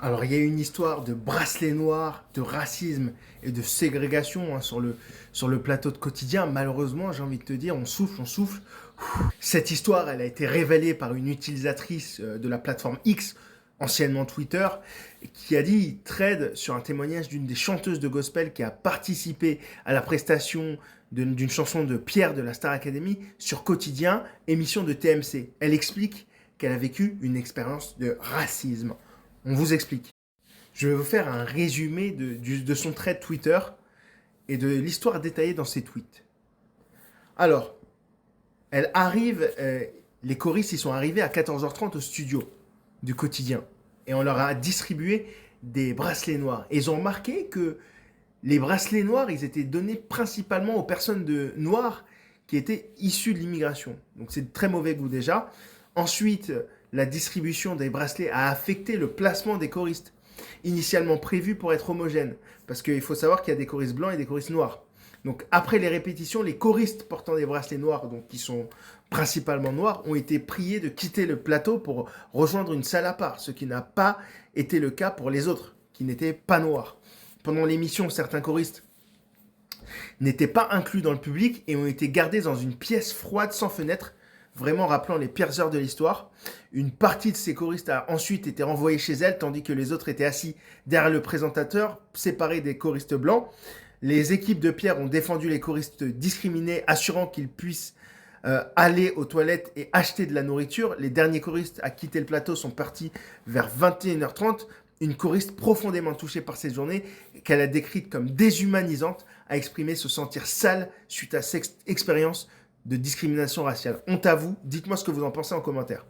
Alors, il y a une histoire de bracelet noir, de racisme et de ségrégation sur le plateau de quotidien. Malheureusement, j'ai envie de te dire, on souffle, on souffle. Cette histoire, elle a été révélée par une utilisatrice de la plateforme X, anciennement Twitter, qui a dit trade sur un témoignage d'une des chanteuses de gospel qui a participé à la prestation d'une chanson de Pierre de la Star Academy sur Quotidien, émission de TMC. Elle explique qu'elle a vécu une expérience de racisme. On vous explique. Je vais vous faire un résumé de son thread Twitter et de l'histoire détaillée dans ses tweets. Alors, elle arrive, les choristes ils sont arrivés à 14h30 au studio du quotidien et on leur a distribué des bracelets noirs. Et ils ont remarqué que les bracelets noirs, ils étaient donnés principalement aux personnes noires qui étaient issues de l'immigration. Donc c'est de très mauvais goût déjà. Ensuite, la distribution des bracelets a affecté le placement des choristes, initialement prévus pour être homogènes. Parce qu'il faut savoir qu'il y a des choristes blancs et des choristes noirs. Donc après les répétitions, les choristes portant des bracelets noirs, donc qui sont principalement noirs, ont été priés de quitter le plateau pour rejoindre une salle à part, ce qui n'a pas été le cas pour les autres, qui n'étaient pas noirs. Pendant l'émission, certains choristes n'étaient pas inclus dans le public et ont été gardés dans une pièce froide sans fenêtre, vraiment rappelant les pires heures de l'histoire. Une partie de ces choristes a ensuite été renvoyée chez elle, tandis que les autres étaient assis derrière le présentateur, séparés des choristes blancs. Les équipes de Pierre ont défendu les choristes discriminés, assurant qu'ils puissent aller aux toilettes et acheter de la nourriture. Les derniers choristes à quitter le plateau sont partis vers 21h30. Une choriste profondément touchée par cette journée, qu'elle a décrite comme déshumanisante, a exprimé se sentir sale suite à cette expérience de discrimination raciale. Honte à vous, dites-moi ce que vous en pensez en commentaire.